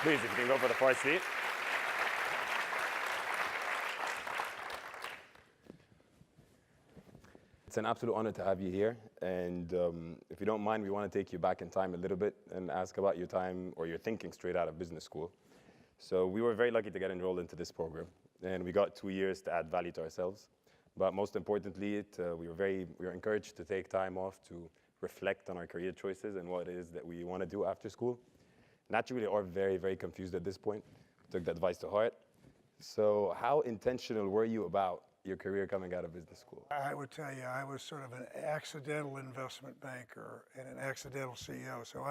Please, if you can go for the fourth seat. It's an absolute honor to have you here. And if you don't mind, we want to take you back in time a little bit and ask about your time or your thinking straight out of business school. So we were very lucky to get enrolled into this program. And we got 2 years to add value to ourselves. But most importantly, we were encouraged to take time off to reflect on our career choices and what it is that we want to do after school. Naturally, we are very, very confused at this point. We took the advice to heart. So how intentional were you about your career coming out of business school? I would tell you, I was sort of an accidental investment banker and an accidental CEO. So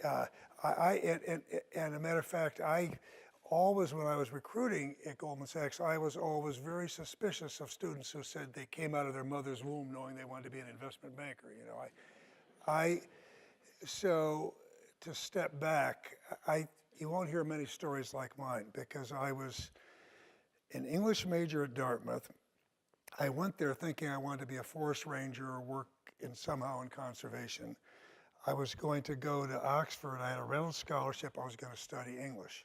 and a matter of fact, I always, when I was recruiting at Goldman Sachs, I was always very suspicious of students who said they came out of their mother's womb knowing they wanted to be an investment banker. You know, so to step back, you won't hear many stories like mine because I was an English major at Dartmouth. I went there thinking I wanted to be a forest ranger or work somehow in conservation. I was going to go to Oxford. I had a Reynolds scholarship. I was going to study English.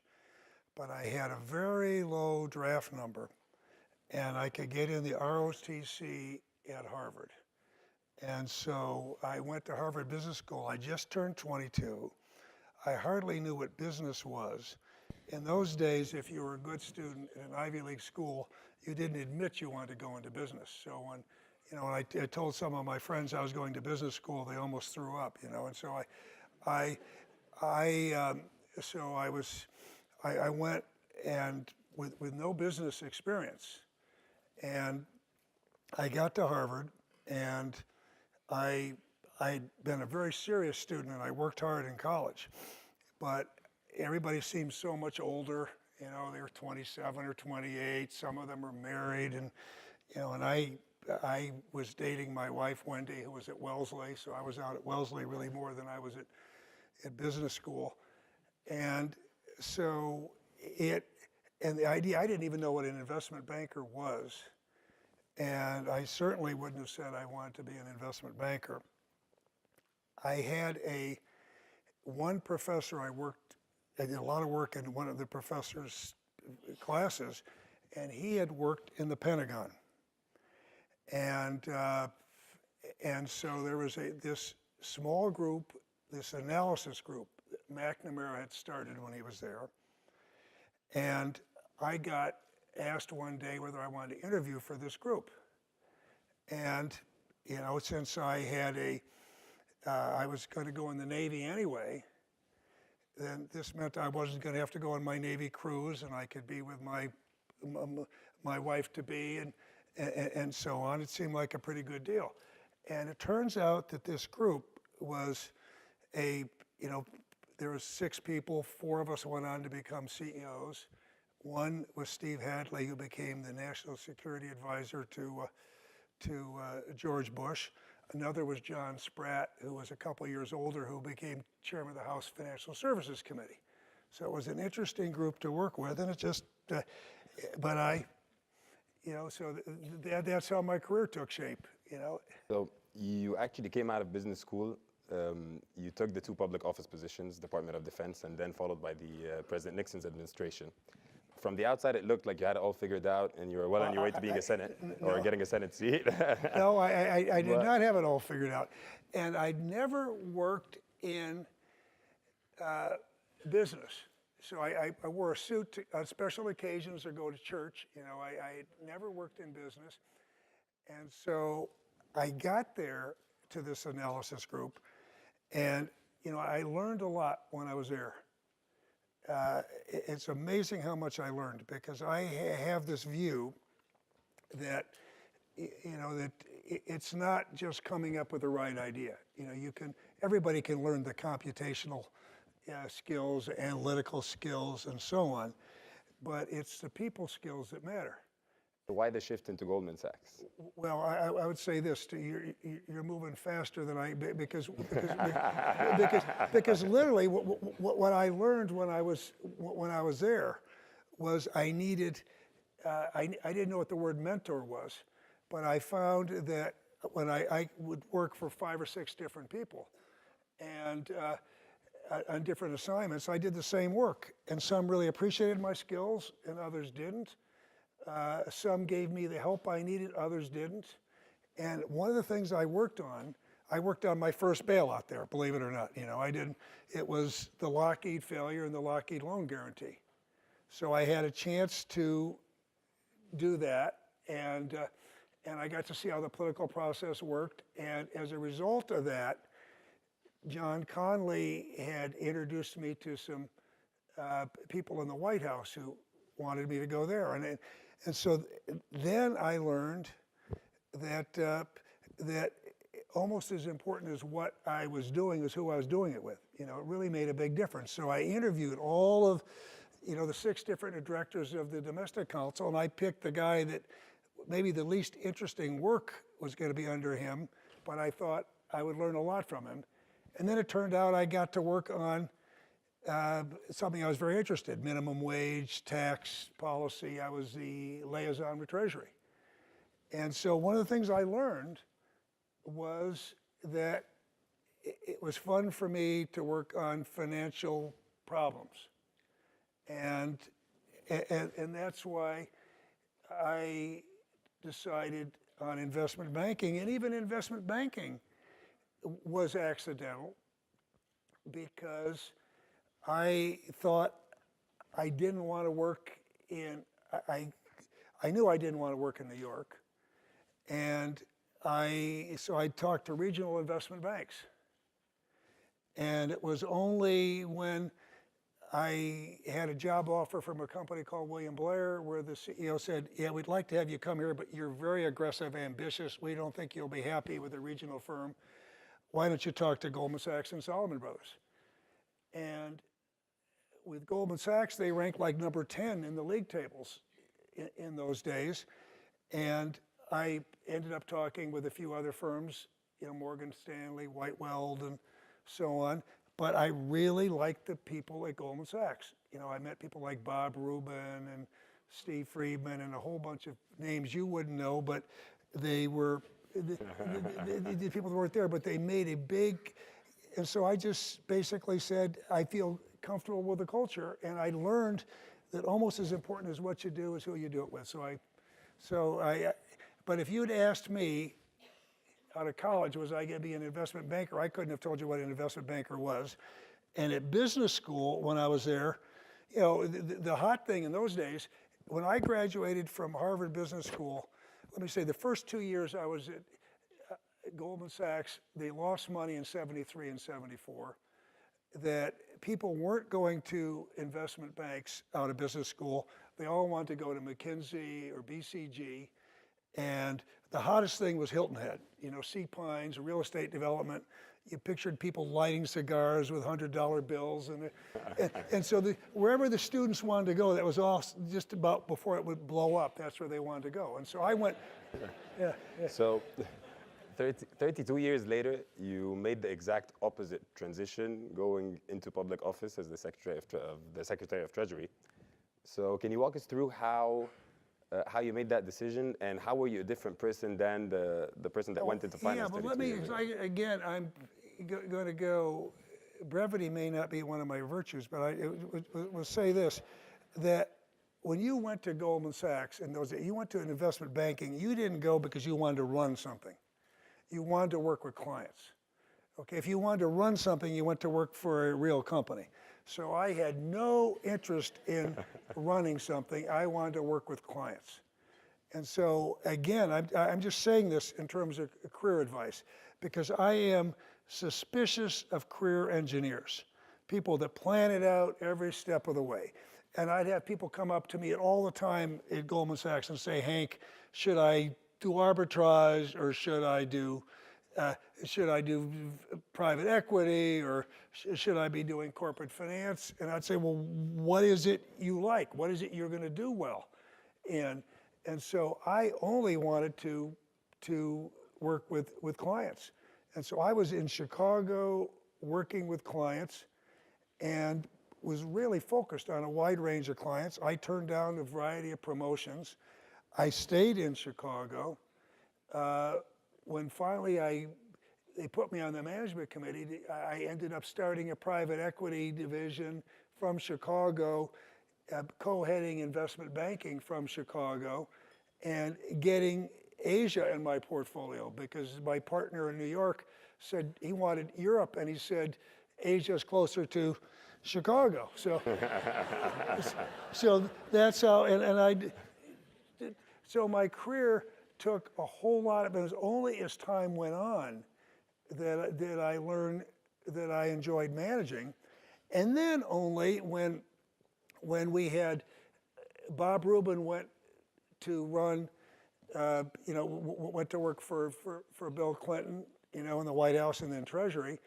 But I had a very low draft number, and I could get in the ROTC at Harvard. And so I went to Harvard Business School. I just turned 22. I hardly knew what business was. In those days, if you were a good student in an Ivy League school, you didn't admit you wanted to go into business. So when I told some of my friends I was going to business school, they almost threw up, And so I went and with no business experience, and I got to Harvard, and I'd been a very serious student, and I worked hard in college, but everybody seemed so much older. They were 27 or 28. Some of them were married, and I was dating my wife Wendy, who was at Wellesley, so I was out at Wellesley really more than I was at business school, and so the idea, I didn't even know what an investment banker was, and I certainly wouldn't have said I wanted to be an investment banker. I had one professor I did a lot of work in one of the professor's classes, and he had worked in the Pentagon. And so there was this small group, this analysis group that McNamara had started when he was there. And I got asked one day whether I wanted to interview for this group. And, since I was going to go in the Navy anyway, then this meant I wasn't going to have to go on my Navy cruise, and I could be with my wife-to-be and so on. It seemed like a pretty good deal. And it turns out that this group was there was 6 people. 4 of us went on to become CEOs. One was Steve Hadley, who became the National Security Advisor to George Bush. Another was John Spratt, who was a couple years older, who became chairman of the House Financial Services Committee. So it was an interesting group to work with, and it just, so that's how my career took shape, So you actually came out of business school. You took the 2 public office positions, Department of Defense, and then followed by the President Nixon's administration. From the outside, it looked like you had it all figured out, and you were well on your way to being a Senate or getting a Senate seat. No, I did not have it all figured out. And I'd never worked in business. So I wore a suit on special occasions or go to church. I had never worked in business. And so I got there to this analysis group, and I learned a lot when I was there. It's amazing how much I learned, because I have this view that that it's not just coming up with the right idea. Everybody can learn the computational skills, analytical skills, and so on, but it's the people skills that matter. Why the shift into Goldman Sachs? Well, I would say this: you're moving faster than I, because literally what I learned when I was there was I needed I didn't know what the word mentor was, but I found that when I would work for 5 or 6 different people, and on different assignments, I did the same work. And some really appreciated my skills and others didn't. Some gave me the help I needed, others didn't. And one of the things I worked on my first bailout there, believe it or not. It was the Lockheed failure and the Lockheed loan guarantee. So I had a chance to do that, and I got to see how the political process worked. And as a result of that, John Conley had introduced me to some people in the White House who wanted me to go there. And so then I learned that almost as important as what I was doing is who I was doing it with. It really made a big difference. So I interviewed all of, the 6 different directors of the Domestic Council, and I picked the guy that maybe the least interesting work was going to be under him, but I thought I would learn a lot from him. And then it turned out I got to work on something I was very interested in, minimum wage, tax policy. I was the liaison with Treasury. And so one of the things I learned was that it was fun for me to work on financial problems. And that's why I decided on investment banking. And even investment banking was accidental because I thought I didn't want to work I knew I didn't want to work in New York. And so I talked to regional investment banks. And it was only when I had a job offer from a company called William Blair where the CEO said, yeah, we'd like to have you come here, but you're very aggressive, ambitious. We don't think you'll be happy with a regional firm. Why don't you talk to Goldman Sachs and Salomon Brothers? And with Goldman Sachs, they ranked like number 10 in the league tables in those days. And I ended up talking with a few other firms, Morgan Stanley, White Weld, and so on. But I really liked the people at Goldman Sachs. I met people like Bob Rubin and Steve Friedman and a whole bunch of names you wouldn't know, but they were the people that weren't there, but they made a big, and so I just basically said, I feel comfortable with the culture, and I learned that almost as important as what you do is who you do it with. But if you'd asked me out of college, was I going to be an investment banker, I couldn't have told you what an investment banker was. And at business school, when I was there, the hot thing in those days, when I graduated from Harvard Business School, let me say the first 2 years I was at Goldman Sachs, they lost money in 73 and 74, that people weren't going to investment banks out of business school. They all wanted to go to McKinsey or BCG. And the hottest thing was Hilton Head, Sea Pines, real estate development. You pictured people lighting cigars with $100 bills. And so wherever the students wanted to go, that was all just about before it would blow up. That's where they wanted to go. And so I went, yeah. So 32 years later, you made the exact opposite transition, going into public office as the Secretary of Treasury. So can you walk us through how you made that decision, and how were you a different person than the person that went into finance? Yeah, but let me, again, I'm going to go, brevity may not be one of my virtues, but I will say this, that when you went to Goldman Sachs in those days, you went to an investment banking, you didn't go because you wanted to run something. You wanted to work with clients. Okay, if you wanted to run something, you went to work for a real company. So I had no interest in running something. I wanted to work with clients. And so again, I'm just saying this in terms of career advice, because I am suspicious of career engineers, people that plan it out every step of the way. And I'd have people come up to me all the time at Goldman Sachs and say, Hank, should I do arbitrage, or should I do private equity, or should I be doing corporate finance? And I'd say, well, what is it you like? What is it you're going to do well in? And so I only wanted to work with clients. And so I was in Chicago working with clients and was really focused on a wide range of clients. I turned down a variety of promotions. I stayed in Chicago. When finally they put me on the management committee. I ended up starting a private equity division from Chicago, co-heading investment banking from Chicago, and getting Asia in my portfolio because my partner in New York said he wanted Europe, and he said Asia's closer to Chicago. So, so that's how, so my career took a whole lot of, it was only as time went on that I learned that I enjoyed managing. And then only when we had, Bob Rubin went to run, went to work for Bill Clinton, in the White House and then Treasury,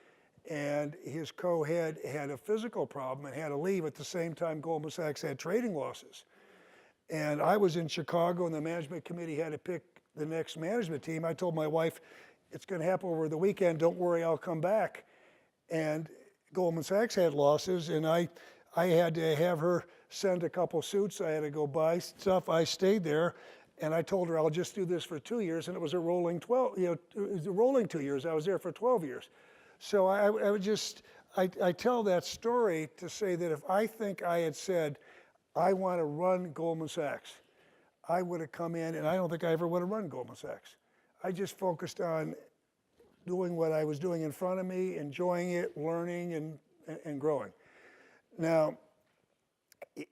and his co-head had a physical problem and had to leave at the same time Goldman Sachs had trading losses. And I was in Chicago and the management committee had to pick the next management team. I told my wife, it's going to happen over the weekend, don't worry, I'll come back. And Goldman Sachs had losses, and I had to have her send a couple suits. I had to go buy stuff. I stayed there, and I told her I'll just do this for 2 years, and it was a rolling 12, it was a rolling 2 years. I was there for 12 years. So I tell that story to say that if I think I had said, I want to run Goldman Sachs, I would have come in, and I don't think I ever would have run Goldman Sachs. I just focused on doing what I was doing in front of me, enjoying it, learning, and growing. Now,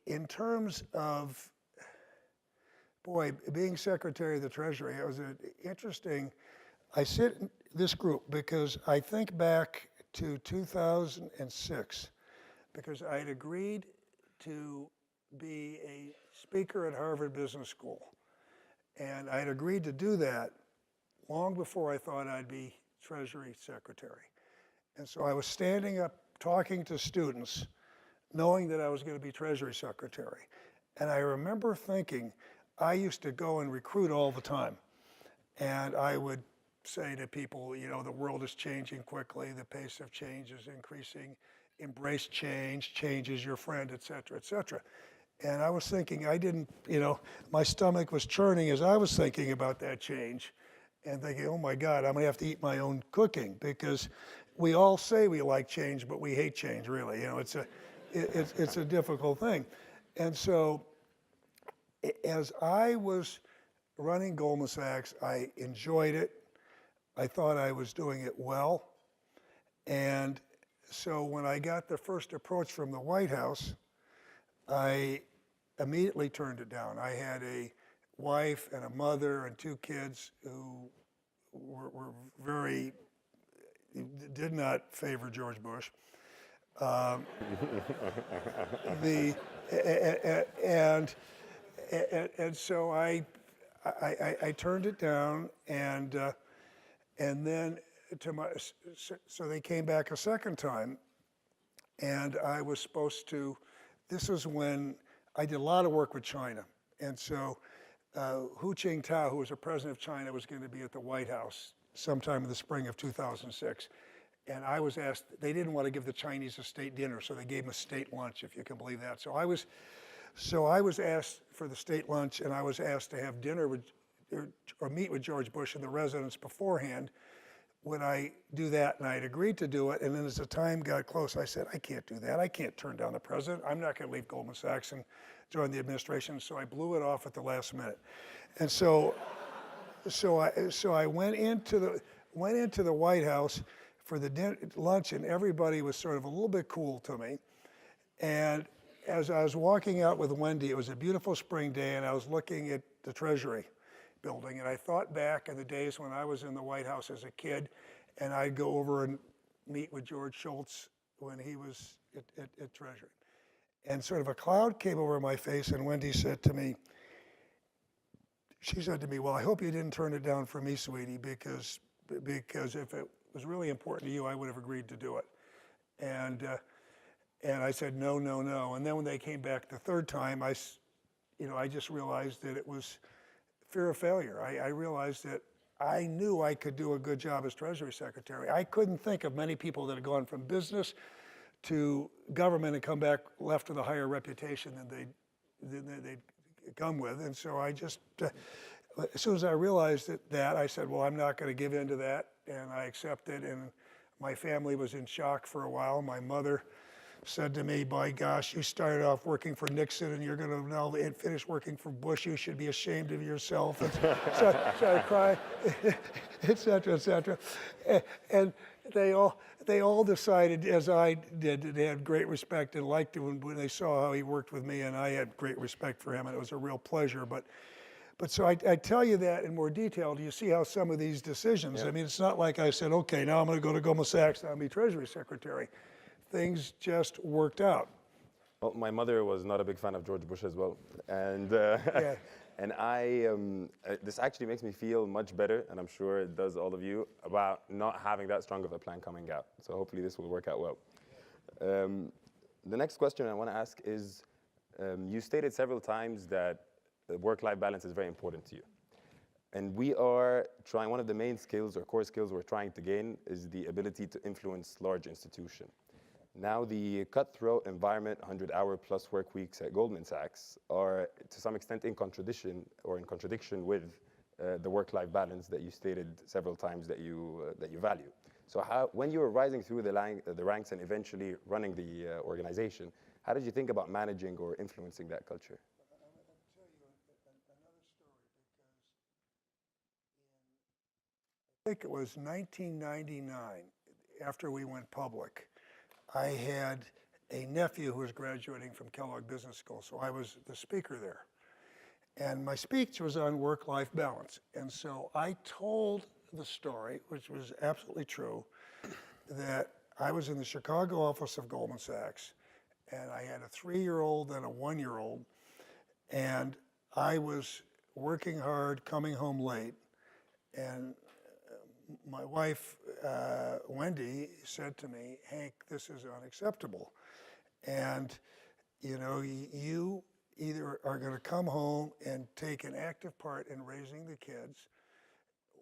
in terms of, being Secretary of the Treasury, it was interesting. I sit in this group because I think back to 2006, because I had agreed to be a speaker at Harvard Business School. And I had agreed to do that long before I thought I'd be Treasury Secretary. And so I was standing up talking to students, knowing that I was going to be Treasury Secretary. And I remember thinking, I used to go and recruit all the time. And I would say to people, the world is changing quickly, the pace of change is increasing, embrace change, change is your friend, et cetera, et cetera. And I was thinking, my stomach was churning as I was thinking about that change and thinking, oh my God, I'm gonna have to eat my own cooking, because we all say we like change, but we hate change, really. It's a difficult thing. And so as I was running Goldman Sachs, I enjoyed it. I thought I was doing it well. And so when I got the first approach from the White House, I immediately turned it down. I had a wife and a mother and 2 kids who were very, did not favor George Bush. And so I turned it down, and then so they came back a second time, and I was supposed to. This was when I did a lot of work with China, and so Hu Jintao, who was the president of China, was going to be at the White House sometime in the spring of 2006. And I was asked, they didn't want to give the Chinese a state dinner, so they gave them a state lunch, if you can believe that. So I was asked for the state lunch, and I was asked to have dinner with, or meet with George Bush in the residence beforehand. Would I do that? And I had agreed to do it. And then as the time got close, I said, I can't do that. I can't turn down the president. I'm not going to leave Goldman Sachs and join the administration. So I blew it off at the last minute. And so I went into the White House for the lunch, and everybody was sort of a little bit cool to me. And as I was walking out with Wendy, it was a beautiful spring day, and I was looking at the Treasury building, and I thought back in the days when I was in the White House as a kid, and I'd go over and meet with George Shultz when he was at Treasury. And sort of a cloud came over my face, and Wendy said to me, well, I hope you didn't turn it down for me, sweetie, because if it was really important to you, I would have agreed to do it. And I said, no. And then when they came back the third time, I just realized that it was fear of failure. I realized that I knew I could do a good job as Treasury Secretary. I couldn't think of many people that had gone from business to government and come back left with a higher reputation than they'd come with. And so I just as soon as I realized that, I said, well, I'm not going to give in to that, and I accepted. And my family was in shock for a while. My mother said to me, by gosh, you started off working for Nixon and you're going to now finish working for Bush. You should be ashamed of yourself. And so I cried, et cetera, et cetera. And they all decided, as I did, they had great respect and liked him when they saw how he worked with me, and I had great respect for him, and it was a real pleasure. But so I tell you that in more detail. Do you see how some of these decisions, I mean, it's not like I said, okay, now I'm going to go to Goldman Sachs and I'll be Treasury Secretary. Things just worked out. Well, my mother was not a big fan of George Bush as well, and Yeah. and this actually makes me feel much better, and I'm sure it does all of you, about not having that strong of a plan coming out. So hopefully this will work out well. The next question I want to ask is, you stated several times that work-life balance is very important to you. And we are trying, one of the main skills or core skills we're trying to gain is the ability to influence large institutions. Now the cutthroat environment, 100-hour plus work weeks at Goldman Sachs are to some extent in contradiction with the work-life balance that you stated several times that you value. So when you were rising through the ranks and eventually running the organization, how did you think about managing or influencing that culture? I think it was 1999, after we went public, I had a nephew who was graduating from Kellogg Business School, so I was the speaker there. And my speech was on work-life balance. And so I told the story, which was absolutely true, that I was in the Chicago office of Goldman Sachs, and I had a 3-year-old and a 1-year-old, and I was working hard, coming home late, and my wife, Wendy, said to me, Hank, this is unacceptable. And, you know, you either are going to come home and take an active part in raising the kids,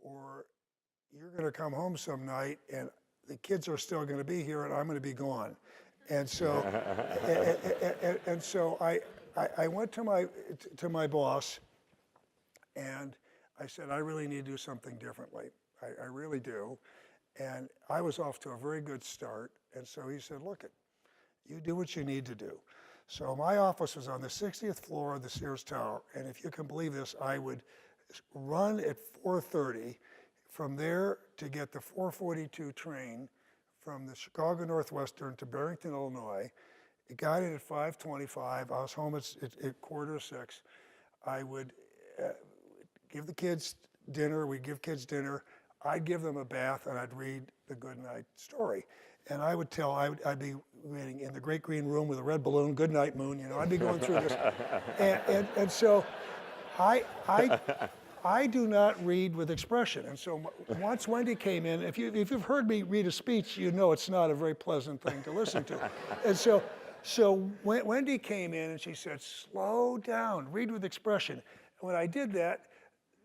or you're going to come home some night and the kids are still going to be here and I'm going to be gone. And so, and so I went to my boss and I said, I really need to do something differently. I really do. And I was off to a very good start. And so he said, look, you do what you need to do. So my office was on the 60th floor of the Sears Tower. And if you can believe this, I would run at 4:30 from there to get the 4:42 train from the Chicago Northwestern to Barrington, Illinois. It got in at 5:25. I was home at 5:45. I would give the kids dinner. We'd give kids dinner. I'd give them a bath and I'd read the goodnight story. And I would I'd be reading in the great green room with a red balloon, good night moon, you know, I'd be going through this. And so I do not read with expression. And so once Wendy came in, if you've heard me read a speech, you know it's not a very pleasant thing to listen to. And so when Wendy came in and she said, slow down, read with expression. And when I did that,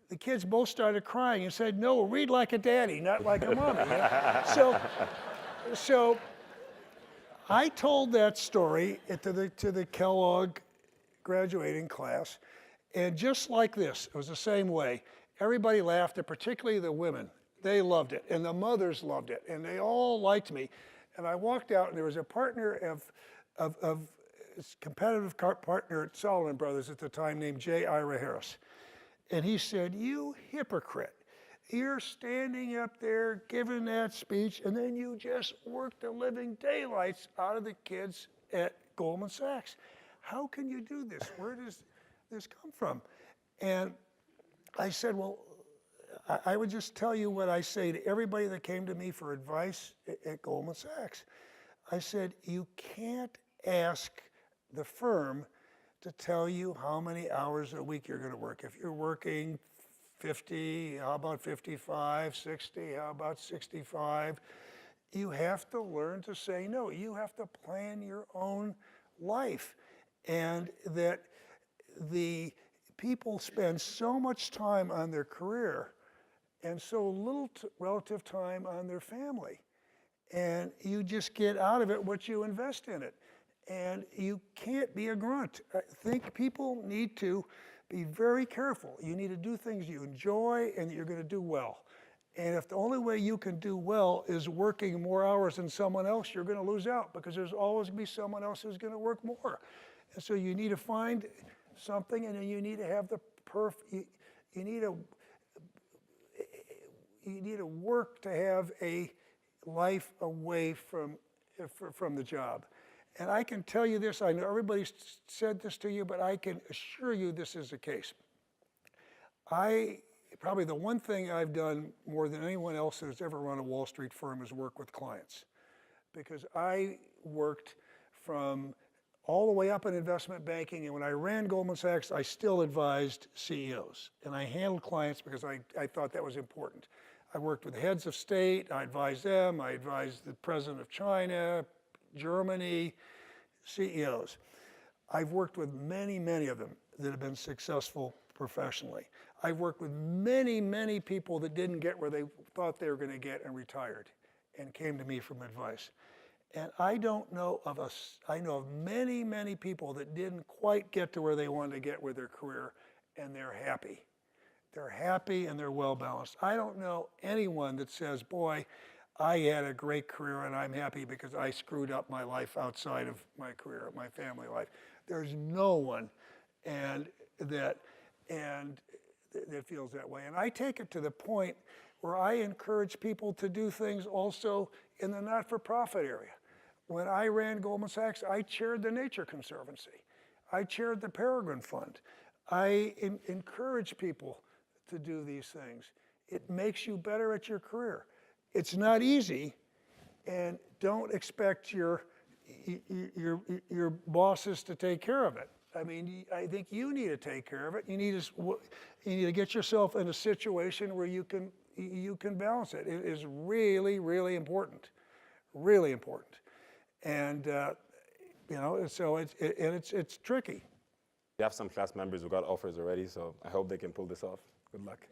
the kids both started crying and said, no, read like a daddy, not like a mommy. So I told that story to the Kellogg graduating class, and just like this, it was the same way. Everybody laughed, and particularly the women. They loved it, and the mothers loved it, and they all liked me. And I walked out, and there was a partner of competitive partner at Solomon Brothers at the time named J. Ira Harris. And he said, you hypocrite. You're standing up there giving that speech, and then you just work the living daylights out of the kids at Goldman Sachs. How can you do this? Where does this come from? And I said, well, I would just tell you what I say to everybody that came to me for advice at Goldman Sachs. I said, you can't ask the firm to tell you how many hours a week you're going to work. If you're working 50, how about 55, 60, how about 65? You have to learn to say no. You have to plan your own life. And that the people spend so much time on their career and so little relative time on their family. And you just get out of it what you invest in it. And you can't be a grunt. I think people need to be very careful. You need to do things you enjoy and that you're going to do well. And if the only way you can do well is working more hours than someone else, you're going to lose out, because there's always going to be someone else who's going to work more. And so you need to find something, and then you need to have the you need to work to have a life away from the job. And I can tell you this, I know everybody's said this to you, but I can assure you this is the case. Probably the one thing I've done more than anyone else who's ever run a Wall Street firm is work with clients. Because I worked from all the way up in investment banking, and when I ran Goldman Sachs, I still advised CEOs. And I handled clients because I thought that was important. I worked with heads of state, I advised them, I advised the president of China, Germany, CEOs. I've worked with many, many of them that have been successful professionally. I've worked with many, many people that didn't get where they thought they were going to get and retired and came to me for advice. And I know of many, many people that didn't quite get to where they wanted to get with their career, and they're happy. They're happy and they're well balanced. I don't know anyone that says, boy, I had a great career and I'm happy because I screwed up my life outside of my career, my family life. There's no one that feels that way. And I take it to the point where I encourage people to do things also in the not-for-profit area. When I ran Goldman Sachs, I chaired the Nature Conservancy. I chaired the Peregrine Fund. I encourage people to do these things. It makes you better at your career. It's not easy, and don't expect your bosses to take care of it. I mean, I think you need to take care of it. You need to get yourself in a situation where you can balance it. It is really, really important, really important. And so it's tricky. We have some class members who got offers already, so I hope they can pull this off. Good luck.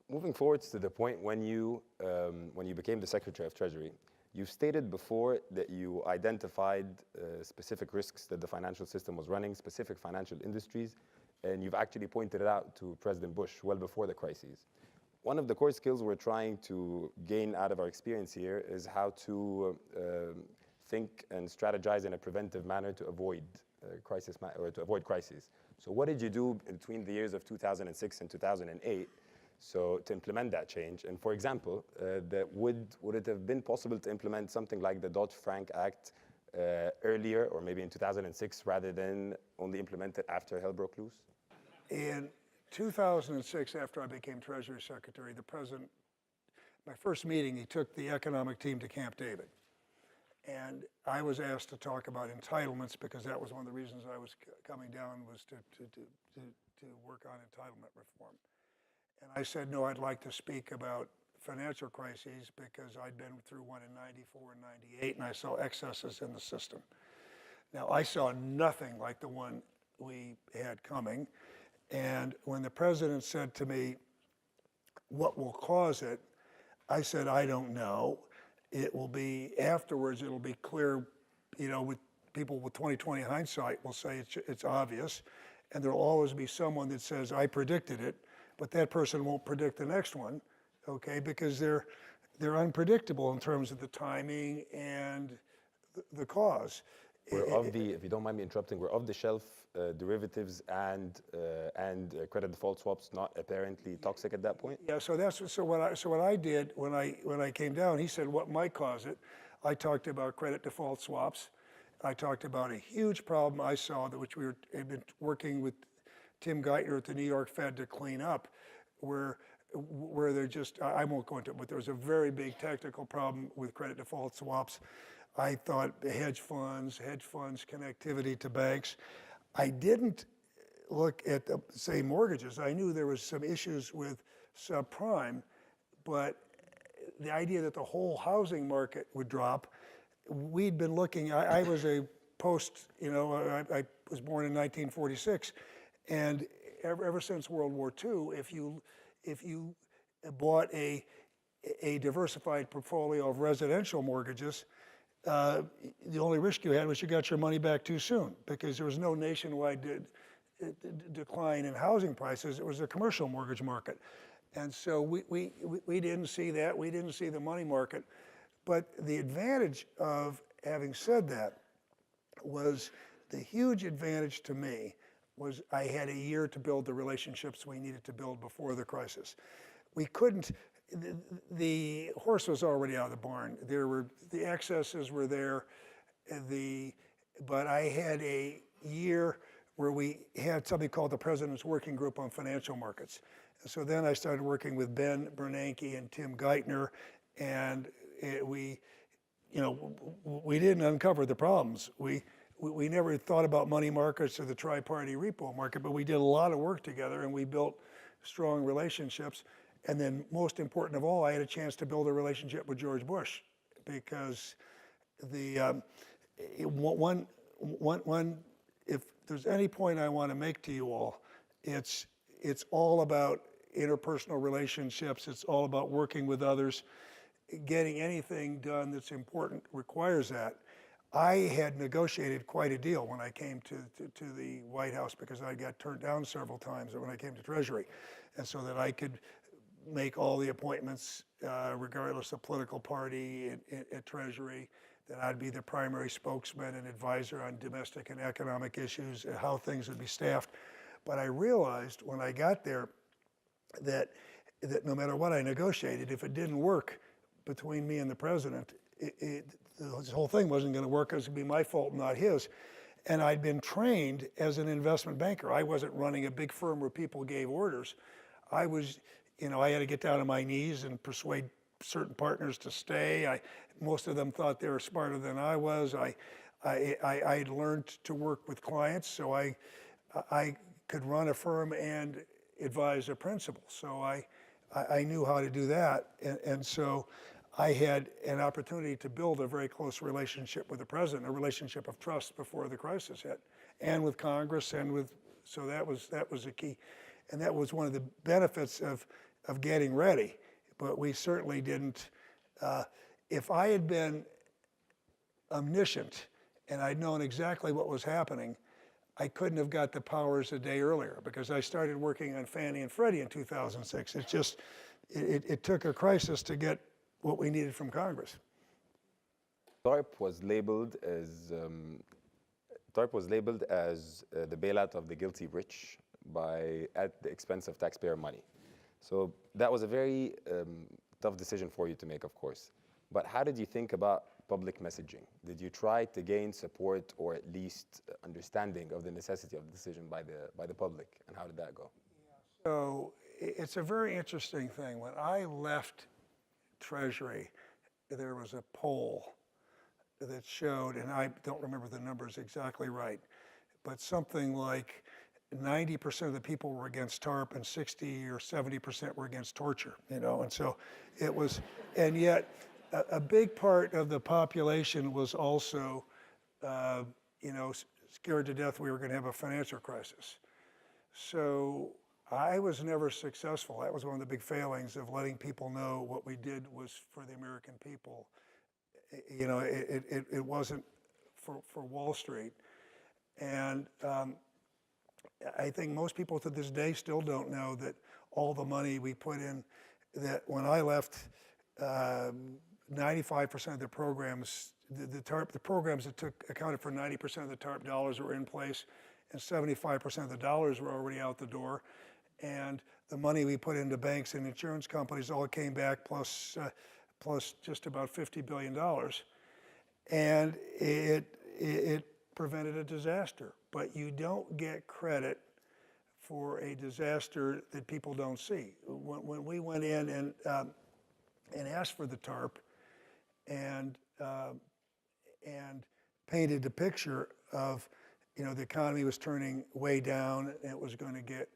Moving forward to the point when you became the Secretary of Treasury, you stated before that you identified specific risks that the financial system was running, specific financial industries, and you've actually pointed it out to President Bush well before the crises. One of the core skills we're trying to gain out of our experience here is how to think and strategize in a preventive manner to avoid crises. So what did you do between the years of 2006 and 2008 to implement that change? And for example, would it have been possible to implement something like the Dodd-Frank Act earlier, or maybe in 2006, rather than only implement it after hell broke loose? In 2006, after I became Treasury Secretary, the President, my first meeting, he took the economic team to Camp David. And I was asked to talk about entitlements, because that was one of the reasons I was coming down, was to work on entitlement reform. And I said, no, I'd like to speak about financial crises, because I'd been through one in 94 and 98, and I saw excesses in the system. Now, I saw nothing like the one we had coming. And when the President said to me, what will cause it? I said, I don't know. It will be, afterwards, it'll be clear, with people with 20/20 hindsight will say it's obvious. And there'll always be someone that says, I predicted it, but that person won't predict the next one, okay? Because they're unpredictable in terms of the timing and the cause. If you don't mind me interrupting, we're off-the-shelf derivatives and credit default swaps not apparently toxic at that point? Yeah, so what I did when I came down, he said what might cause it. I talked about credit default swaps. I talked about a huge problem I saw, which had been working with Tim Geithner at the New York Fed to clean up, where they're just, I won't go into it, but there was a very big technical problem with credit default swaps. I thought hedge funds, connectivity to banks. I didn't look at, say, mortgages. I knew there was some issues with subprime, but the idea that the whole housing market would drop, we'd been looking, I was a post, I was born in 1946, and ever since World War II, if you bought a diversified portfolio of residential mortgages, the only risk you had was you got your money back too soon because there was no nationwide decline in housing prices. It was a commercial mortgage market. And so we didn't see that. We didn't see the money market. But the advantage of having said that was the huge advantage to me was I had a year to build the relationships we needed to build before the crisis. We couldn't, the horse was already out of the barn. The excesses were there, but I had a year where we had something called the President's Working Group on Financial Markets. And so then I started working with Ben Bernanke and Tim Geithner, and we didn't uncover the problems. We never thought about money markets or the tri-party repo market, but we did a lot of work together and we built strong relationships. And then most important of all, I had a chance to build a relationship with George Bush because if there's any point I want to make to you all, it's all about interpersonal relationships. It's all about working with others. Getting anything done that's important requires that. I had negotiated quite a deal when I came to the White House because I got turned down several times when I came to Treasury. And so that I could make all the appointments regardless of political party at Treasury, that I'd be the primary spokesman and advisor on domestic and economic issues, how things would be staffed. But I realized when I got there that no matter what I negotiated, if it didn't work between me and the president, this whole thing wasn't going to work. It was going to be my fault, not his. And I'd been trained as an investment banker. I wasn't running a big firm where people gave orders. I was, I had to get down on my knees and persuade certain partners to stay. Most of them thought they were smarter than I was. I'd learned to work with clients, so I could run a firm and advise a principal. So I knew how to do that. And so I had an opportunity to build a very close relationship with the president, a relationship of trust before the crisis hit, and with Congress, so that was a key. And that was one of the benefits of getting ready. But we certainly didn't, if I had been omniscient and I'd known exactly what was happening, I couldn't have got the powers a day earlier because I started working on Fannie and Freddie in 2006. It took a crisis to get what we needed from Congress. TARP was labeled as the bailout of the guilty rich at the expense of taxpayer money. So that was a very tough decision for you to make, of course. But how did you think about public messaging? Did you try to gain support or at least understanding of the necessity of the decision by the public, and how did that go? So it's a very interesting thing. When I left Treasury, there was a poll that showed, and I don't remember the numbers exactly right, but something like 90% of the people were against TARP and 60 or 70% were against torture, and so it was, and yet a big part of the population was also, scared to death we were going to have a financial crisis. So I was never successful. That was one of the big failings of letting people know what we did was for the American people. It wasn't for Wall Street. And I think most people to this day still don't know that all the money we put in, that when I left, 95% of the programs, the programs that accounted for 90% of the TARP dollars were in place, and 75% of the dollars were already out the door. And the money we put into banks and insurance companies all came back plus just about $50 billion. And it prevented a disaster. But you don't get credit for a disaster that people don't see. When we went in and asked for the TARP and painted the picture of, the economy was turning way down and it was going to get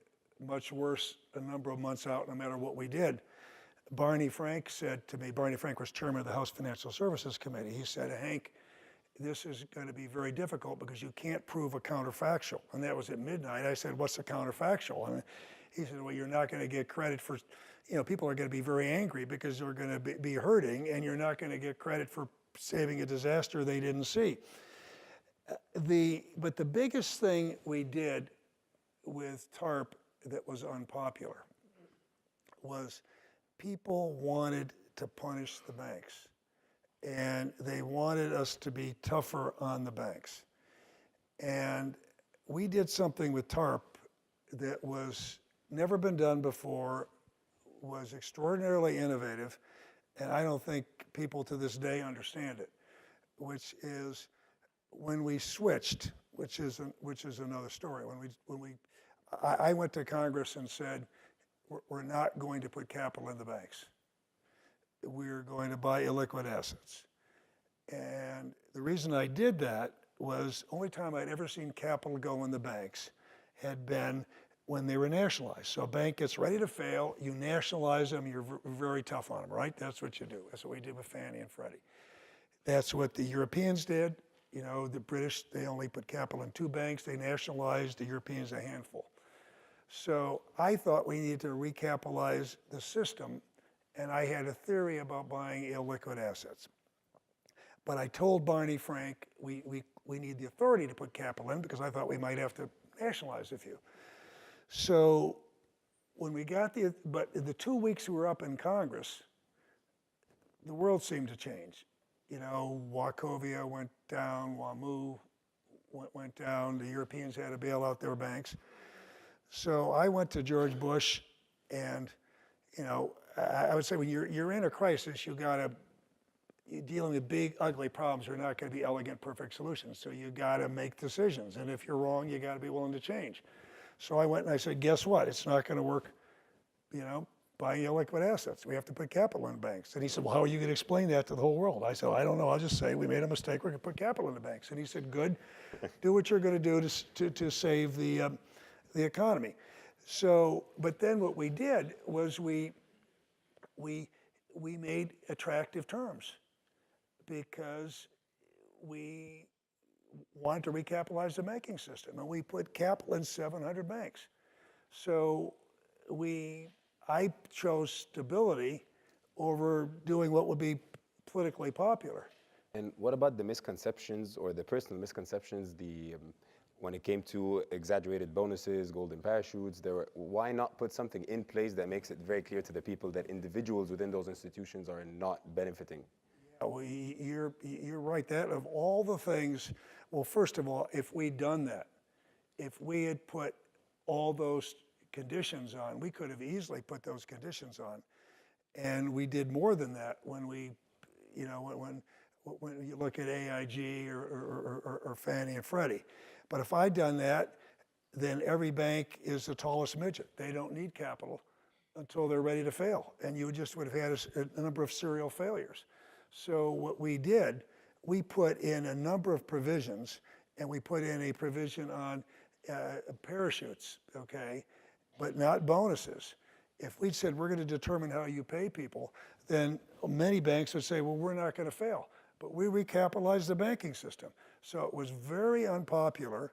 much worse a number of months out no matter what we did. Barney Frank said to me, Barney Frank was chairman of the House Financial Services Committee, he said, Hank, this is going to be very difficult because you can't prove a counterfactual. And that was at midnight. I said, what's a counterfactual? And he said, well, you're not going to get credit for, people are going to be very angry because they're going to be hurting, and you're not going to get credit for saving a disaster they didn't see. But the biggest thing we did with TARP that was unpopular was people wanted to punish the banks. And they wanted us to be tougher on the banks. And we did something with TARP that was never been done before, was extraordinarily innovative, and I don't think people to this day understand it, which is when we switched, which is another story. I went to Congress and said, we're not going to put capital in the banks. We're going to buy illiquid assets. And the reason I did that was the only time I'd ever seen capital go in the banks had been when they were nationalized. So a bank gets ready to fail, you nationalize them, you're very tough on them, right? That's what you do. That's what we did with Fannie and Freddie. That's what the Europeans did. You know, the British, they only put capital in 2 banks. They nationalized, the Europeans a handful. So I thought we needed to recapitalize the system, and I had a theory about buying illiquid assets. But I told Barney Frank, we need the authority to put capital in because I thought we might have to nationalize a few. So when we got but in the 2 weeks we were up in Congress, the world seemed to change. You know, Wachovia went down, WAMU went down, the Europeans had to bail out their banks. So I went to George Bush, and, you know, I would say when you're in a crisis, you're dealing with big, ugly problems are not going to be elegant, perfect solutions. So you got to make decisions. And if you're wrong, you got to be willing to change. So I went and I said, guess what? It's not going to work, you know, buying illiquid assets. We have to put capital in banks. And he said, well, how are you going to explain that to the whole world? I said, I don't know. I'll just say we made a mistake. We're going to put capital in the banks. And he said, good. Do what you're going to do to save the economy. So, but then what we did was we made attractive terms because we wanted to recapitalize the banking system, and we put capital in 700 banks. So I chose stability over doing what would be politically popular. And what about the misconceptions or the personal misconceptions, when it came to exaggerated bonuses, golden parachutes? Why not put something in place that makes it very clear to the people that individuals within those institutions are not benefiting? Yeah, well, you're right. That of all the things, well, first of all, if we'd done that, if we had put all those conditions on, we could have easily put those conditions on. And we did more than that when you look at AIG or Fannie and Freddie. But if I'd done that, then every bank is the tallest midget. They don't need capital until they're ready to fail. And you just would have had a number of serial failures. So what we did, we put in a number of provisions, and we put in a provision on parachutes, okay, but not bonuses. If we'd said we're going to determine how you pay people, then many banks would say, well, we're not going to fail. But we recapitalized the banking system. So it was very unpopular,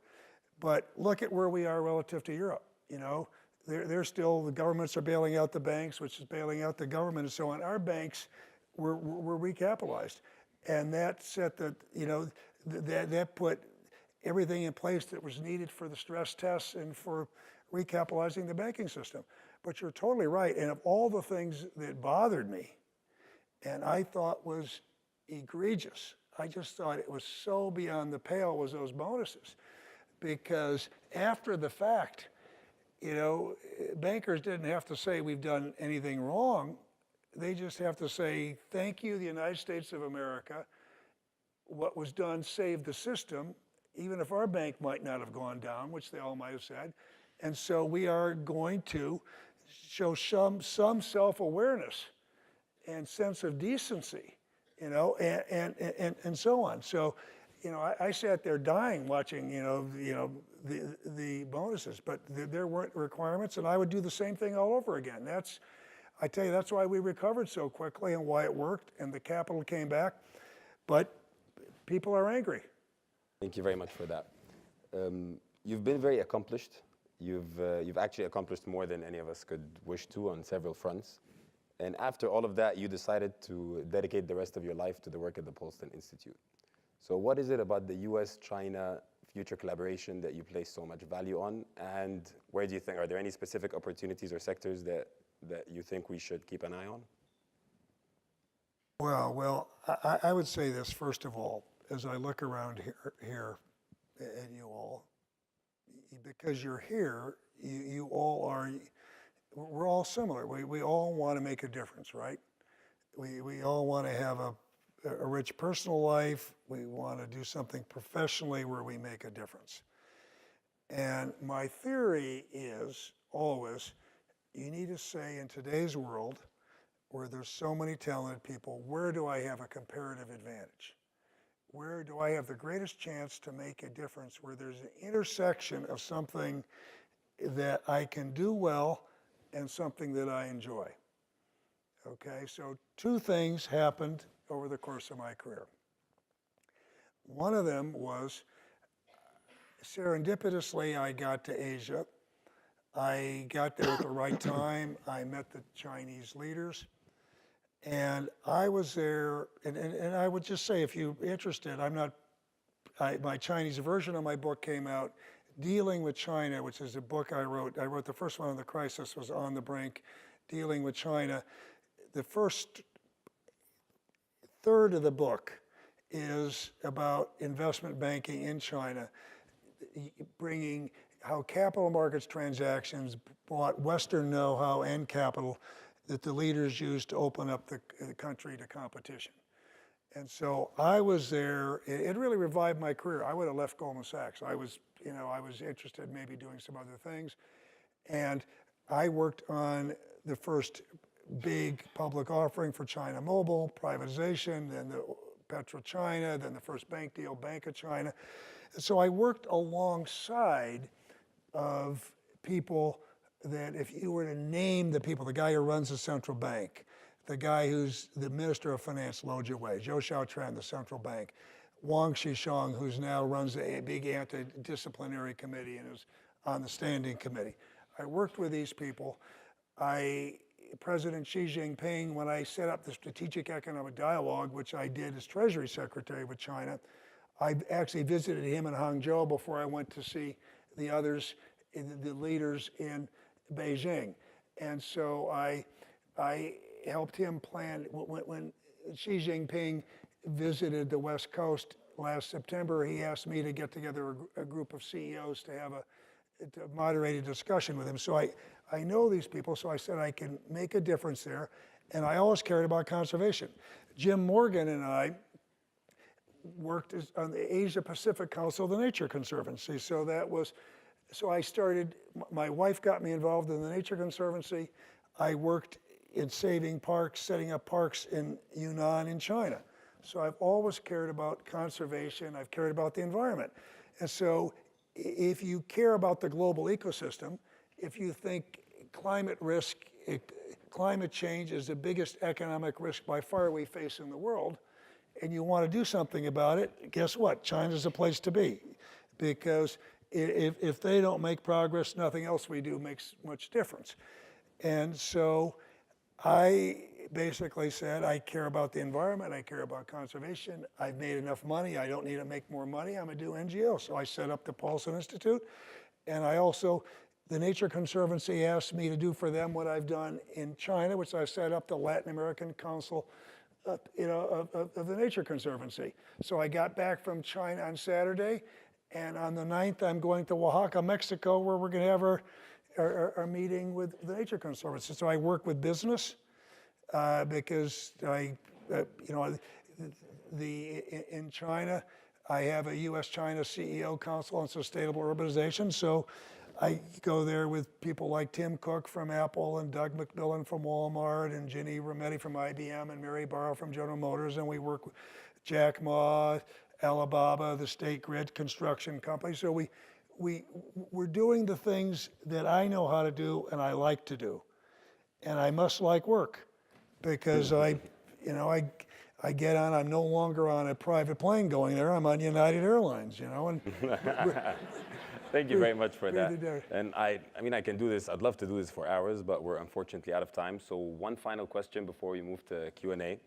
but look at where we are relative to Europe. You know, they're still, the governments are bailing out the banks, which is bailing out the government and so on. Our banks were recapitalized. And that set that put everything in place that was needed for the stress tests and for recapitalizing the banking system. But you're totally right. And of all the things that bothered me, and I thought was egregious, I just thought it was so beyond the pale, was those bonuses. Because after the fact, you know, bankers didn't have to say we've done anything wrong. They just have to say, thank you, the United States of America. What was done saved the system, even if our bank might not have gone down, which they all might have said. And so we are going to show some self-awareness and sense of decency, you know, and so on. So, you know, I sat there dying watching, the bonuses, but there weren't requirements, and I would do the same thing all over again. I tell you, that's why we recovered so quickly and why it worked, and the capital came back. But people are angry. Thank you very much for that. You've been very accomplished. You've actually accomplished more than any of us could wish to on several fronts. And after all of that, you decided to dedicate the rest of your life to the work at the Paulson Institute. So what is it about the US-China future collaboration that you place so much value on? And where do you think, are there any specific opportunities or sectors that you think we should keep an eye on? Well, I would say this, first of all, as I look around here at you all, because you're here, you all are, we're all similar. We all want to make a difference, right? We all want to have a rich personal life. We want to do something professionally where we make a difference. And my theory is always, you need to say in today's world, where there's so many talented people, where do I have a comparative advantage? Where do I have the greatest chance to make a difference, where there's an intersection of something that I can do well and something that I enjoy? Okay, so two things happened over the course of my career. One of them was, serendipitously, I got to Asia. I got there at the right time. I met the Chinese leaders. And I was there, and I would just say, if you're interested, my Chinese version of my book came out, Dealing with China, which is a book I wrote. I wrote the first one on the crisis, was On the Brink, Dealing with China. The first third of the book is about investment banking in China, bringing how capital markets transactions brought Western know-how and capital that the leaders used to open up the country to competition. And so I was there. It really revived my career. I would have left Goldman Sachs. I was interested in maybe doing some other things. And I worked on the first big public offering for China Mobile, privatization, then the PetroChina, then the first bank deal, Bank of China. And so I worked alongside of people that if you were to name the people, the guy who runs the central bank, the guy who's the Minister of Finance, Lo Jiwei, Zhou Xiaotran, the central bank, Wang Qisheng, who's now runs a big anti-disciplinary committee and is on the standing committee. I worked with these people. President Xi Jinping, when I set up the Strategic Economic Dialogue, which I did as Treasury Secretary with China, I actually visited him in Hangzhou before I went to see the others, the leaders in Beijing. And so I helped him plan, when Xi Jinping visited the West Coast last September, he asked me to get together a group of CEOs to have to moderate a discussion with him. So I know these people, so I said I can make a difference there. And I always cared about conservation. Jim Morgan and I worked on the Asia Pacific Council of the Nature Conservancy. So I started, my wife got me involved in the Nature Conservancy. I worked in saving parks, setting up parks in Yunnan in China. So I've always cared about conservation. I've cared about the environment. And so if you care about the global ecosystem, if you think climate risk, climate change is the biggest economic risk by far we face in the world, and you want to do something about it, guess what? China's a place to be. Because if they don't make progress, nothing else we do makes much difference. And so I basically said, I care about the environment, I care about conservation, I've made enough money, I don't need to make more money, I'm gonna do NGO. So I set up the Paulson Institute, and I also, the Nature Conservancy asked me to do for them what I've done in China, which I set up the Latin American Council of the Nature Conservancy. So I got back from China on Saturday, and on the 9th, I'm going to Oaxaca, Mexico, where we're gonna have our meeting with the Nature Conservancy. So I work with business because in China, I have a US-China CEO Council on Sustainable Urbanization. So I go there with people like Tim Cook from Apple and Doug McMillan from Walmart and Ginny Rometty from IBM and Mary Barrow from General Motors. And we work with Jack Ma, Alibaba, the State Grid construction company. So we're doing the things that I know how to do and I like to do. And I must like work because I get on, I'm no longer on a private plane going there, I'm on United Airlines, and Thank you very much for that. Really do. And I mean, I can do this. I'd love to do this for hours, but we're unfortunately out of time. So one final question before we move to Q&A.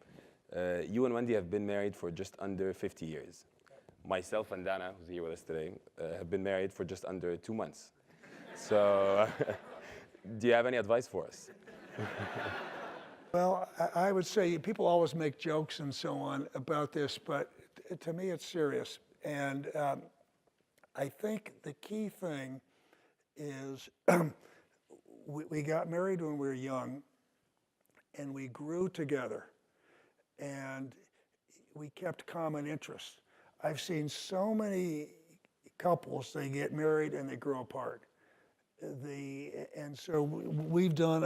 You and Wendy have been married for just under 50 years. Myself and Dana, who's here with us today, have been married for just under 2 months. So do you have any advice for us? Well, I would say people always make jokes and so on about this, but to me it's serious. And I think the key thing is we got married when we were young, and we grew together, and we kept common interests. I've seen so many couples, they get married and they grow apart. And so we've done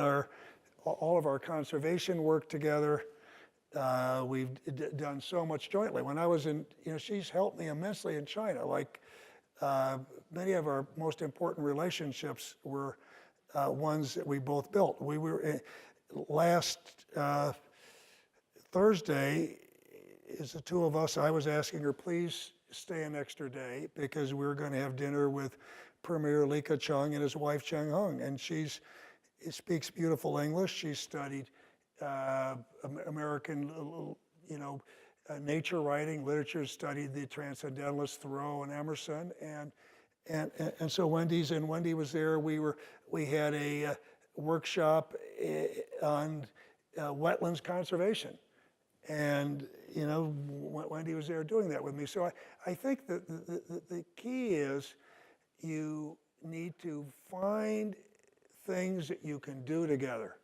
all of our conservation work together. We've done so much jointly. When I was in, she's helped me immensely in China. Like many of our most important relationships were ones that we both built. We were last Thursday, is the two of us. I was asking her, please stay an extra day because we were going to have dinner with Premier Li Keqiang and his wife Cheng Hung, and she speaks beautiful English. She studied American, nature writing, literature. Studied the Transcendentalists Thoreau and Emerson, and so Wendy was there. We had a workshop on wetlands conservation, and Wendy was there doing that with me. So I think that the key is you need to find things that you can do together.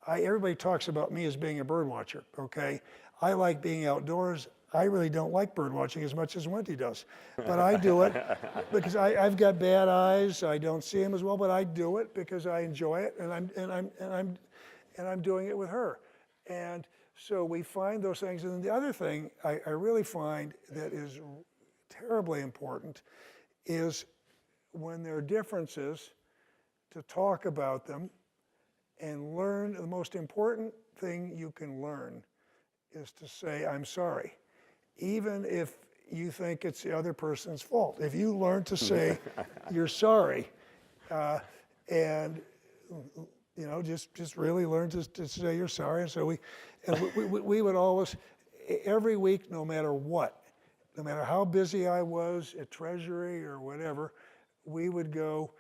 Everybody talks about me as being a bird watcher, okay? I like being outdoors. I really don't like bird watching as much as Wendy does, but I do it because I've got bad eyes. I don't see them as well, but I do it because I enjoy it, and I'm doing it with her. And so we find those things. And then the other thing I really find that is terribly important is when there are differences, to talk about them and learn. The most important thing you can learn is to say, I'm sorry, even if you think it's the other person's fault. If you learn to say you're sorry, and just really learn to say you're sorry. And so we would always, every week, no matter what, no matter how busy I was at Treasury or whatever, we would go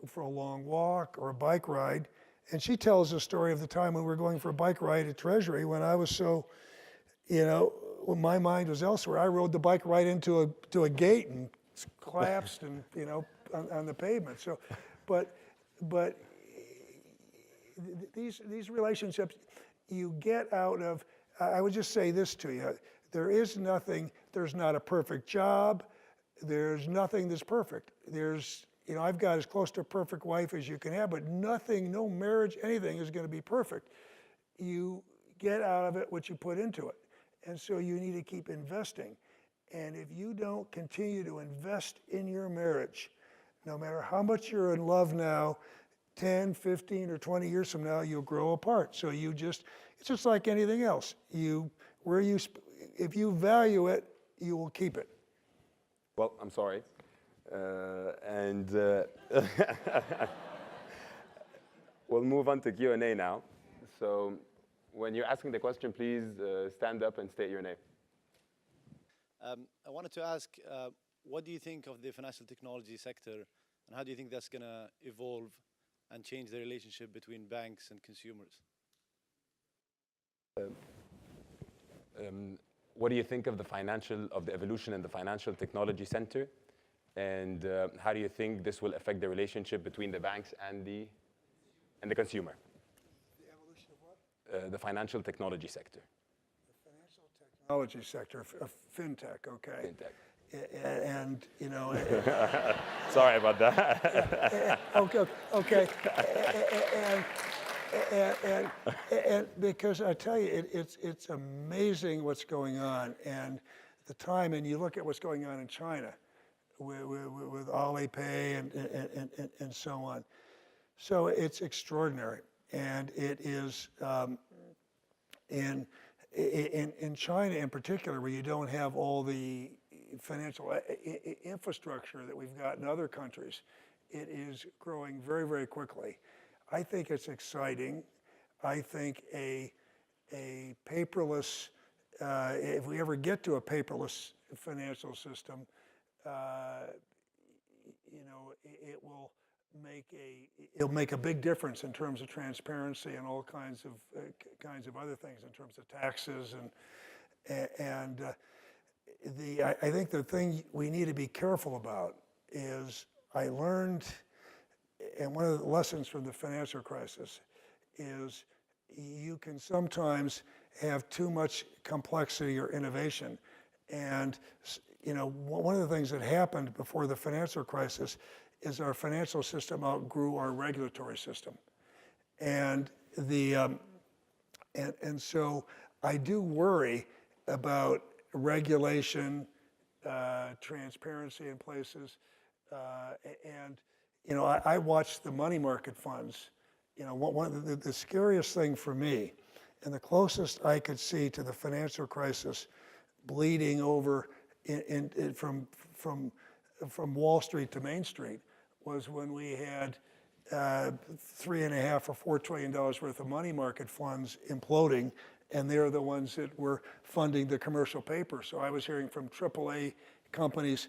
for a long walk or a bike ride. And she tells the story of the time when we were going for a bike ride at Treasury when I was so, when my mind was elsewhere. I rode the bike right into a gate and collapsed and, on the pavement. So, but these relationships you get out of, I would just say this to you, there's not a perfect job, there's nothing that's perfect. I've got as close to a perfect wife as you can have, but nothing, no marriage, anything is going to be perfect. You get out of it what you put into it. And so you need to keep investing. And if you don't continue to invest in your marriage, no matter how much you're in love now, 10, 15, or 20 years from now, you'll grow apart. So it's just like anything else. If you value it, you will keep it. Well, I'm sorry. We'll move on to Q&A now. So when you're asking the question, please stand up and state your name. I wanted to ask, what do you think of the financial technology sector, and how do you think that's going to evolve and change the relationship between banks and consumers? What do you think of the evolution in the financial technology sector, and how do you think this will affect the relationship between the banks and the consumer? The evolution of what? The financial technology sector. The financial technology sector, fintech, okay. Fintech. And Sorry about that. okay. And because I tell you, it's amazing what's going on, and the time, and you look at what's going on in China with Alipay and so on. So it's extraordinary, and it is in China in particular, where you don't have all the financial infrastructure that we've got in other countries, it is growing very, very quickly. I think it's exciting. I think a paperless, if we ever get to a paperless financial system, it'll make a big difference in terms of transparency and all kinds of other things in terms of taxes and I think the thing we need to be careful about is I learned, and one of the lessons from the financial crisis is you can sometimes have too much complexity or innovation. And one of the things that happened before the financial crisis is our financial system outgrew our regulatory system. And so I do worry about regulation, transparency in places, I watched the money market funds. One of the scariest thing for me, and the closest I could see to the financial crisis bleeding over from Wall Street to Main Street, was when we had $3.5 or $4 trillion worth of money market funds imploding, and they're the ones that were funding the commercial paper. So I was hearing from AAA companies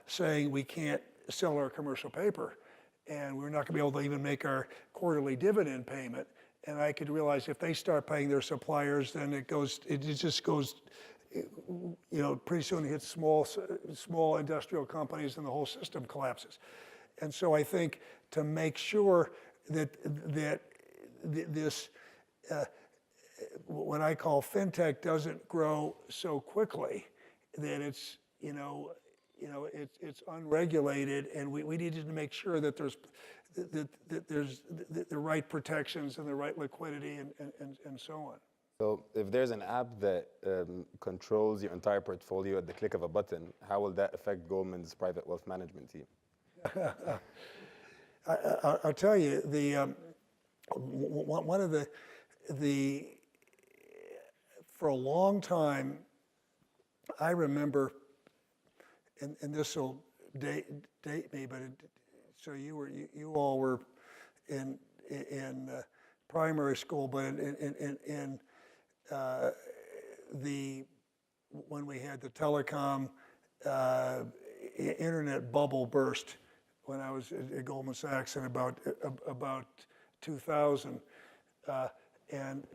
saying we can't sell our commercial paper, and we're not going to be able to even make our quarterly dividend payment. And I could realize if they start paying their suppliers, then it just goes, pretty soon it hits small industrial companies, and the whole system collapses. And so I think to make sure that this, what I call fintech, doesn't grow so quickly that it's unregulated, and we needed to make sure that there's the right protections and the right liquidity and so on. So if there's an app that controls your entire portfolio at the click of a button, how will that affect Goldman's private wealth management team? I'll tell you, one of the for a long time, I remember, and this will date me, but so you all were in primary school, but when we had the telecom internet bubble burst, when I was at Goldman Sachs in about 2000, and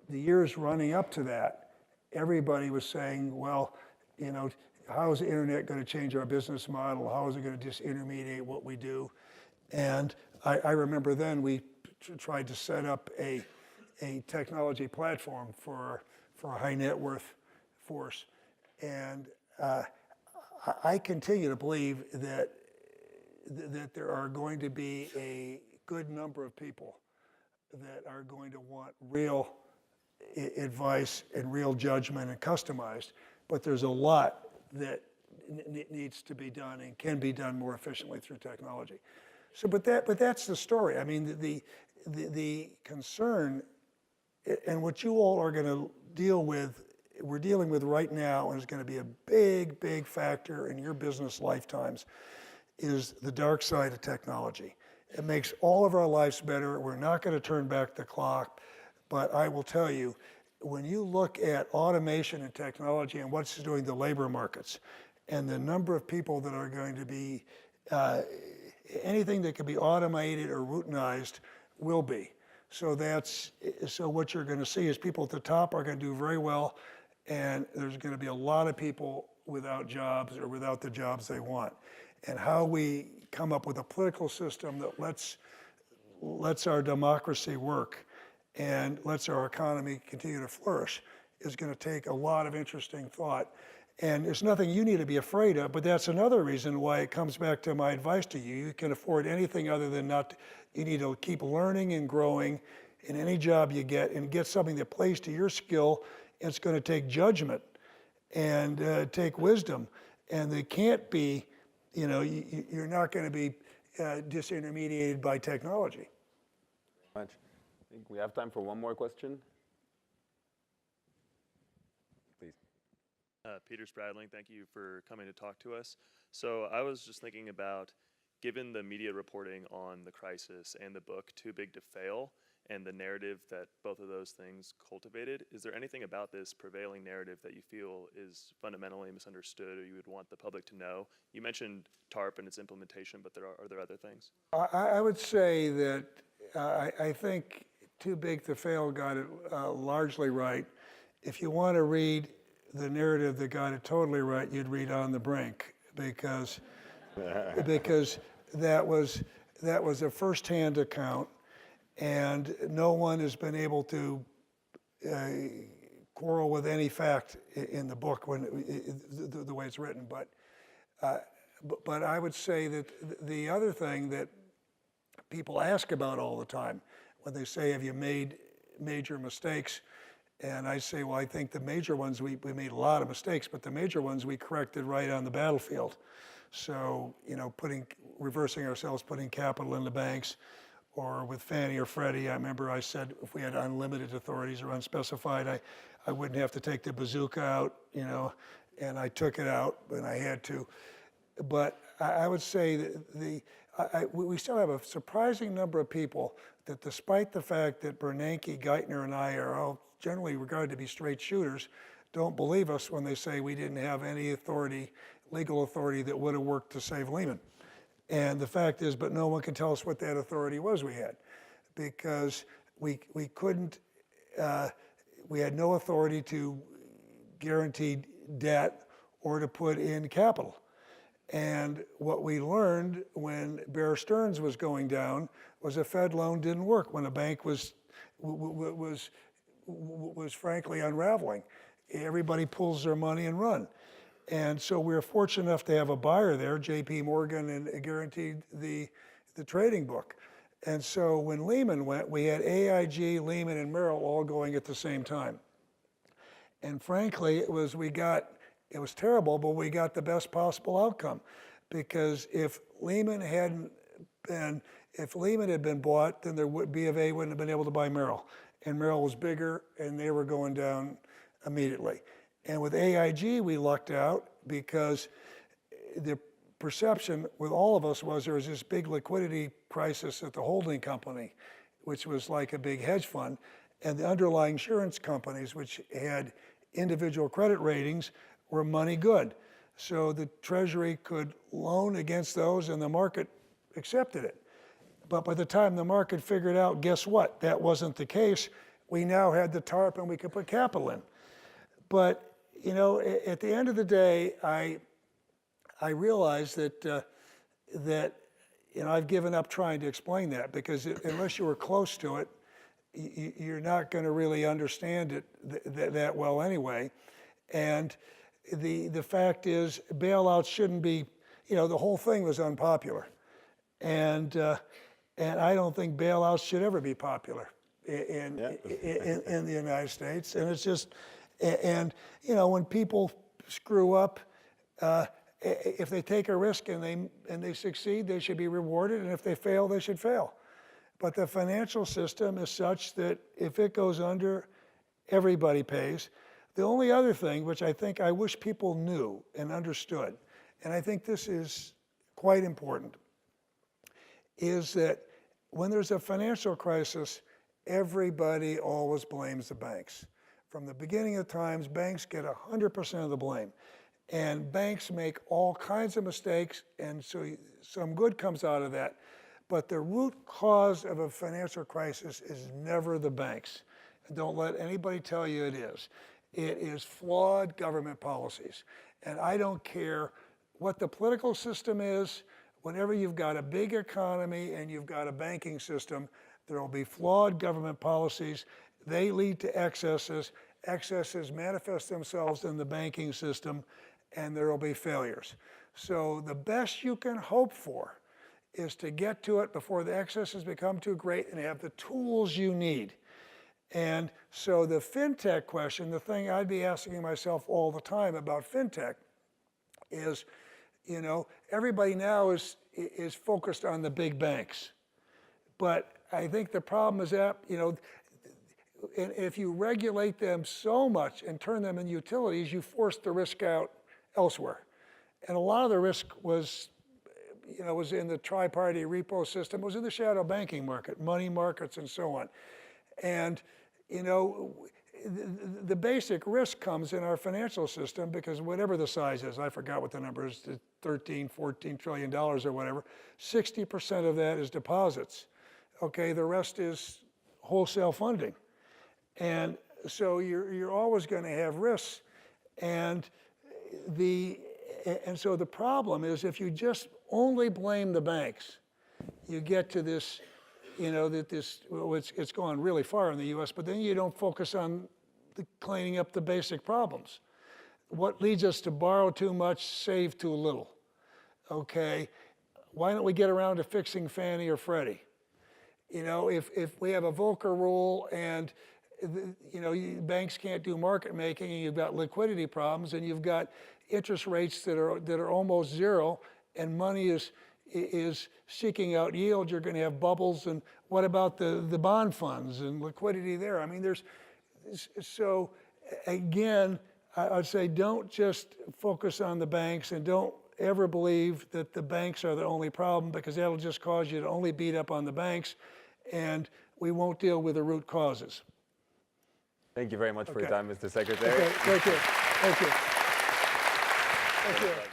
the years running up to that, everybody was saying, well, how is the internet going to change our business model? How is it going to disintermediate what we do? And I remember then we tried to set up a technology platform for a high net worth force. And I continue to believe that there are going to be a good number of people that are going to want real advice and real judgment and customized, but there's a lot that needs to be done and can be done more efficiently through technology. So, but that's the story. I mean, the concern, and what you all are going to deal with, we're dealing with right now, and is going to be a big, big factor in your business lifetimes, is the dark side of technology. It makes all of our lives better. We're not going to turn back the clock, but I will tell you, when you look at automation and technology and what's doing the labor markets, and the number of people that are going to be, anything that can be automated or routinized will be. So what you're going to see is people at the top are going to do very well, and there's going to be a lot of people without jobs or without the jobs they want. And how we come up with a political system that lets our democracy work and lets our economy continue to flourish is going to take a lot of interesting thought. And there's nothing you need to be afraid of, but that's another reason why it comes back to my advice to you. You can afford anything other than you need to keep learning and growing in any job you get, and get something that plays to your skill. It's going to take judgment and take wisdom, and they can't be, you're not going to be disintermediated by technology. Much. I think we have time for one more question. Please. Peter Spradling, thank you for coming to talk to us. So I was just thinking about, given the media reporting on the crisis and the book Too Big to Fail, and the narrative that both of those things cultivated, is there anything about this prevailing narrative that you feel is fundamentally misunderstood or you would want the public to know? You mentioned TARP and its implementation, but are there other things? I would say that I think Too Big to Fail got it largely right. If you want to read the narrative that got it totally right, you'd read On the Brink, because that was a first-hand account, and no one has been able to quarrel with any fact in the book the way it's written. But I would say that the other thing that people ask about all the time when they say, have you made major mistakes? And I say, well, I think the major ones, we made a lot of mistakes, but the major ones we corrected right on the battlefield. So, reversing ourselves, putting capital in the banks, or with Fannie or Freddie, I remember I said if we had unlimited authorities or unspecified, I wouldn't have to take the bazooka out, and I took it out when I had to. But I would say that we still have a surprising number of people that, despite the fact that Bernanke, Geithner, and I are all generally regarded to be straight shooters, don't believe us when they say we didn't have any authority, legal authority, that would have worked to save Lehman. And the fact is, but no one can tell us what that authority was we had, because we couldn't, we had no authority to guarantee debt or to put in capital. And what we learned when Bear Stearns was going down was a Fed loan didn't work when a bank was frankly unraveling. Everybody pulls their money and run. And so we were fortunate enough to have a buyer there, JP Morgan, and guaranteed the trading book. And so when Lehman went, we had AIG, Lehman, and Merrill all going at the same time. And frankly, it was terrible, but we got the best possible outcome. Because if Lehman had been bought, then B of A wouldn't have been able to buy Merrill. And Merrill was bigger, and they were going down immediately. And with AIG, we lucked out because the perception with all of us was there was this big liquidity crisis at the holding company, which was like a big hedge fund, and the underlying insurance companies, which had individual credit ratings, were money good. So the Treasury could loan against those, and the market accepted it. But by the time the market figured out, guess what? That wasn't the case. We now had the TARP, and we could put capital in. But at the end of the day, I realized that I've given up trying to explain that, because unless you were close to it, you're not going to really understand it that well anyway. And the fact is, bailouts shouldn't be. The whole thing was unpopular, and I don't think bailouts should ever be popular in the United States. And it's just. And when people screw up, if they take a risk and they succeed, they should be rewarded, and if they fail, they should fail. But the financial system is such that if it goes under, everybody pays. The only other thing, which I wish people knew and understood, and I think this is quite important, is that when there's a financial crisis, everybody always blames the banks. From the beginning of times, banks get 100% of the blame. And banks make all kinds of mistakes, and so some good comes out of that. But the root cause of a financial crisis is never the banks. And don't let anybody tell you it is. It is flawed government policies. And I don't care what the political system is, whenever you've got a big economy and you've got a banking system, there will be flawed government policies. They lead to excesses. Excesses manifest themselves in the banking system, and there will be failures. So the best you can hope for is to get to it before the excesses become too great and have the tools you need. And so the fintech question, the thing I'd be asking myself all the time about fintech is, everybody now is focused on the big banks. But I think the problem is that, if you regulate them so much and turn them into utilities, you force the risk out elsewhere. And a lot of the risk was, was in the tri-party repo system, was in the shadow banking market, money markets and so on. And, the basic risk comes in our financial system because whatever the size is, I forgot what the number is, $13, $14 trillion or whatever, 60% of that is deposits. Okay, the rest is wholesale funding. And so you're always going to have risks. And so the problem is if you just only blame the banks, you get to this, it's gone really far in the US, but then you don't focus on cleaning up the basic problems. What leads us to borrow too much, save too little? Okay, why don't we get around to fixing Fannie or Freddie? If we have a Volcker rule and banks can't do market making and you've got liquidity problems and you've got interest rates that are almost zero and money is seeking out yield, you're going to have bubbles. And what about the bond funds and liquidity there? I mean, so again, I'd say don't just focus on the banks and don't ever believe that the banks are the only problem, because that'll just cause you to only beat up on the banks and we won't deal with the root causes. Thank you very much for your time, Mr. Secretary. Okay, thank you. Thank you. Thank you.